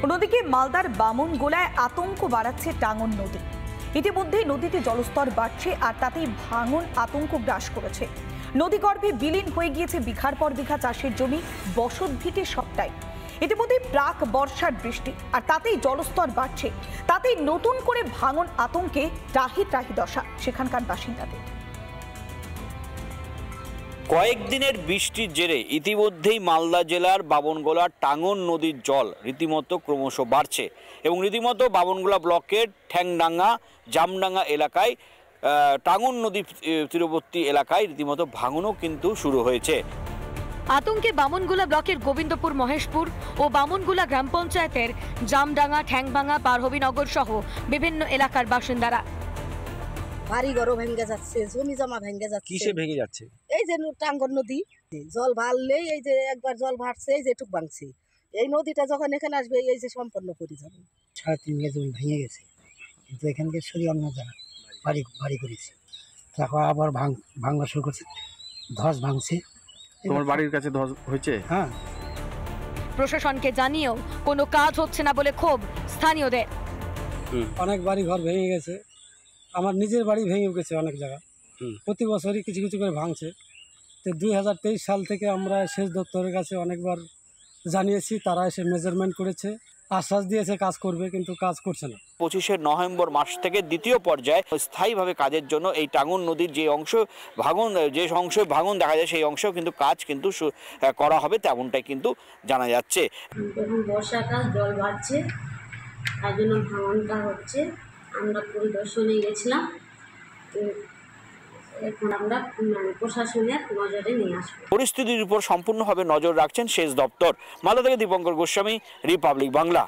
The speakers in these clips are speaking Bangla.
অন্যদিকে মালদার বামনগোলায় আতঙ্ক বাড়াচ্ছে টাঙ্গন নদী। ইতিমধ্যেই নদীতে জলস্তর বাড়ছে আর তাতেই ভাঙন আতঙ্ক গ্রাস করেছে। নদীগর্ভে বিলীন হয়ে গিয়েছে বিঘার পর বিঘা চাষের জমি, বসতভিটে সবটাই। ইতিমধ্যে প্রাক বর্ষার বৃষ্টি আর তাতেই জলস্তর বাড়ছে, তাতেই নতুন করে ভাঙন আতঙ্কে ত্রাহি ত্রাহি দশা সেখানকার বাসিন্দাদের। কয়েকদিনের বৃষ্টির জেরে ইতিমধ্যেই মালদা জেলার বামনগোলার টাঙ্গন নদীর জল রীতিমতো ক্রমশ বাড়ছে এবং রীতিমতো বামনগোলা ব্লকের ঠ্যাংডাঙ্গা জামডাঙ্গা এলাকায় টাঙ্গন নদী তীরবর্তী এলাকায় রীতিমতো ভাঙনও কিন্তু শুরু হয়েছে। আতঙ্কে বামনগোলা ব্লকের গোবিন্দপুর মহেশপুর ও বামনগোলা গ্রাম পঞ্চায়েতের জামডাঙ্গা ঠ্যাংভাঙ্গা পারহবিনগর সহ বিভিন্ন এলাকার বাসিন্দারা। বাড়ি ঘরও ভেঙে যাচ্ছে, জমি জমা ভেঙে যাচ্ছে। কিসে ভেঙে যাচ্ছে? এই যে টাঙ্গন নদী, জল বাড়লেই এই যে একবার জল বাড়ছে, এই যে টুক ভাঙছে। এই নদীটা যখন এখানে আসবে এই যে সম্পন্ন করে যাবে। 3.5 বিঘা জমি ভেঙে গেছে, কিন্তু এখানকে সরিয়ে অন্য জায়গা বাড়ি করেছে। তারপর আবার ভাঙা শুরু করছে, ধস ভাঙছে। তোমার বাড়ির কাছে ধস হয়েছে? হ্যাঁ। প্রশাসনকে জানিয়েও কোনো কাজ হচ্ছে না বলে ক্ষোভ স্থানীয়দের। অনেক বাড়ি ঘর ভেঙে গেছে, আমার নিজের বাড়ি ভেঙে গেছে অনেক জায়গা। প্রতি বছরই কিছু কিছু করে ভাঙছে। তো 2023 সাল থেকে আমরা সেচ দপ্তরের কাছে অনেকবার জানিয়েছি, তারা এসে মেজারমেন্ট করেছে, আশ্বাস দিয়েছে কাজ করবে, কিন্তু কাজ করছে না। 25শে নভেম্বর মাস থেকে দ্বিতীয় পর্যায়ে স্থায়ীভাবে কাজের জন্য এই টাঙ্গন নদীর যে অংশে ভাঙন দেখা যায় সেই অংশেও কিন্তু কাজ কিন্তু করা হবে, তেমনটাই কিন্তু জানা যাচ্ছে। এখন বর্ষাকাল, জল বাড়ছে, তার জন্য ভাঙনটা হচ্ছে। আমরা পরিদর্শনে গেছিলাম, এখন আমরা প্রশাসনের নজরে নিয়ে আসবো। পরিস্থিতির উপর সম্পূর্ণভাবে নজর রাখছেন সেচ দপ্তর। মালদা থেকে দীপঙ্কর গোস্বামী, রিপাবলিক বাংলা।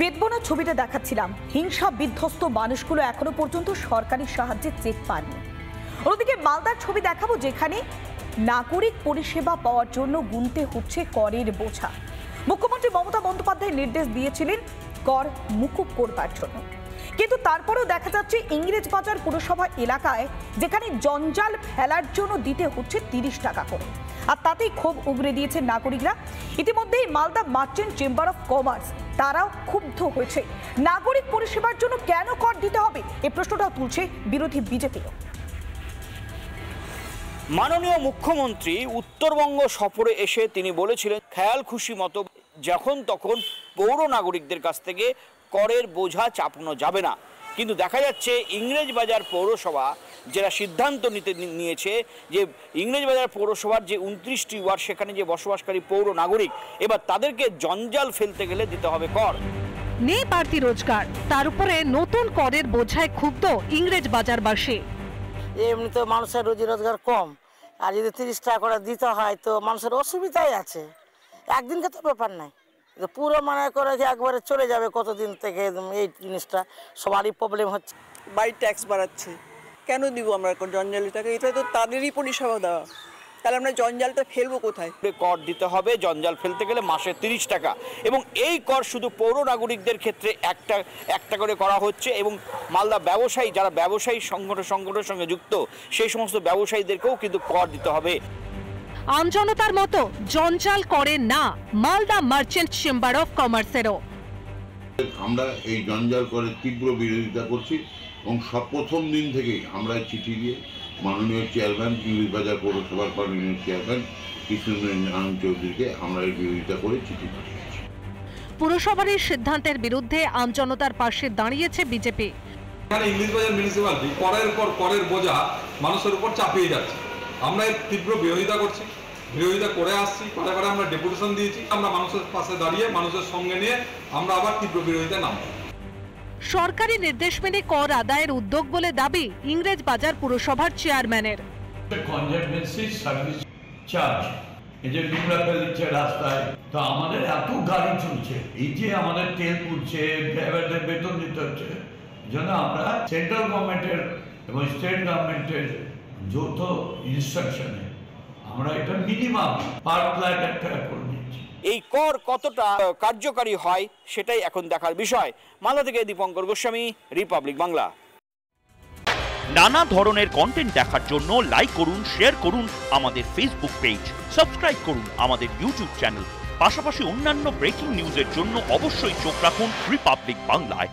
বেদবনা ছবিটা দেখাচ্ছিলাম, হিংসা বিধ্বস্ত মানুষগুলো এখনো পর্যন্ত সরকারি সাহায্যের চেক পাননি। অন্যদিকে মালদার ছবি দেখাবো, যেখানে নাগরিক পরিষেবা পাওয়ার জন্য গুনতে হচ্ছে করের বোঝা। মুখ্যমন্ত্রী মমতা বন্দ্যোপাধ্যায় নির্দেশ দিয়েছিলেন কর মুকুব করবার জন্য, কিন্তু তারপরেও দেখা যাচ্ছে ইংরেজবাজার পুরসভা এলাকায় যেখানে জঞ্জাল ফেলার জন্য দিতে হচ্ছে 30 টাকা করে, আর তাতেই ক্ষোভ উগরে দিয়েছে নাগরিকরা। ইতিমধ্যেই Malda merchant chamber of commerce তারাও ক্ষুব্ধ হয়েছে। নাগরিক পরিষেবার জন্য কেন কর দিতে হবে, এই প্রশ্নটাও তুলছে বিরোধী বিজেপিও। মাননীয় মুখ্যমন্ত্রী উত্তরবঙ্গ সফরে এসে তিনি বলেছিলেন খেয়াল খুশি মতো যখন তখন পৌর নাগরিকদের কাছ থেকে করের বোঝা চাপানো যাবে না, কিন্তু দেখা যাচ্ছে ইংরেজবাজার পৌরসভা যারা সিদ্ধান্ত নিয়েছে যে ইংরেজবাজার পৌরসভার যে 29টি ওয়ার্ড সেখানে যে বসবাসকারী পৌর নাগরিক, এবার তাদেরকে জঞ্জাল ফেলতে গেলে দিতে হবে কর। নেই বাড়তি রোজগার, তার উপরে নতুন করের বোঝায় ক্ষুব্ধ ইংরেজবাজারবাসী। এমনি তো মানুষের রুজি রোজগার কম, আর যদি 30 টাকা করে দিতে হয় তো মানুষের অসুবিধাই আছে। একদিনকে তো ব্যাপার নাই, পুরো মনে করে একবারে চলে যাবে কতদিন থেকে। এই জিনিসটা সবারই প্রবলেম হচ্ছে। বাড়ি ট্যাক্স বাড়াচ্ছে, কেন দিব আমরা জঞ্জালি টাকা? এটা তো তাদেরই পরিষেবা দেওয়া, তাহলে আমরা জঞ্জালটা ফেলবো কোথায়? কর দিতে হবে জঞ্জাল ফেলতে গেলে মাসে 30 টাকা, এবং এই কর শুধু পৌর নাগরিকদের ক্ষেত্রে একটা করে করা হচ্ছে, এবং মালদা ব্যবসায়ী যারা ব্যবসায়ী সংগঠনের সঙ্গে যুক্ত সেই সমস্ত ব্যবসায়ীদেরকেও কিন্তু কর দিতে হবে। আমজনতার মতো জঞ্জাল করে না মালদা মার্চেন্ট চেম্বার অফ কমার্সেরও। আমরা এই জঞ্জাল করে তীব্র বিরোধিতা করছি এবং প্রথম দিন থেকেই আমরা চিঠি দিয়ে মাননীয় চেয়ারম্যান ইংরেজবাজার পৌরসভার মাননীয় চেয়ারম্যান কৃষ্ণেন্দ্র চৌধুরীকে আমরা এই বিরোধিতা করে চিঠি পাঠিয়েছি। পুরসভার এই সিদ্ধান্তের বিরুদ্ধে আমজনতার পাশে দাঁড়িয়েছে বিজেপি। এখানে ইংরেজবাজার মিউনিসিপ্যালিটি করের পর করের বোঝা মানুষের উপর চাপিয়ে যাচ্ছে। আমরা এর তীব্র বিরোধিতা করছি, বিরোধিতা করে আসছি, বারে আমরা ডেপুটেশন দিয়েছি। আমরা মানুষের পাশে দাঁড়িয়ে মানুষের সঙ্গে নিয়ে আমরা আবার তীব্র বিরোধিতা নামব। সরকারি নির্দেশ মেনে কর আদায়ের উদ্যোগ বলে দাবি ইংরেজবাজার পুরসভার চেয়ারম্যানের। কনজারভেন্সি সার্ভিস চার্জ এই যে নোংরা ফেলছে রাস্তায়, তো আমাদের এত গাড়ি চলছে, এই যে আমাদের তেল পুড়ছে, ড্রাইভারদের বেতন দিতে হচ্ছে, জন্য আমরা সেন্ট্রাল গভর্নমেন্টের এবং স্টেট গভর্নমেন্টের যৌথ ইনস্ট্রাকশনে আমরা এটা মিনিমাম পার ফ্ল্যাট 1 টাকা করে দিচ্ছি। এই কর কতটা কার্যকারী হয় সেটাই এখন দেখার বিষয়। মালদা থেকে দীপঙ্কর গোস্বামী, রিপাবলিক বাংলা। নানা ধরনের কন্টেন্ট দেখার জন্য লাইক করুন, শেয়ার করুন আমাদের ফেসবুক পেজ, সাবস্ক্রাইব করুন আমাদের ইউটিউব চ্যানেল। পাশাপাশি অন্যান্য ব্রেকিং নিউজের জন্য অবশ্যই চোখ রাখুন রিপাবলিক বাংলায়।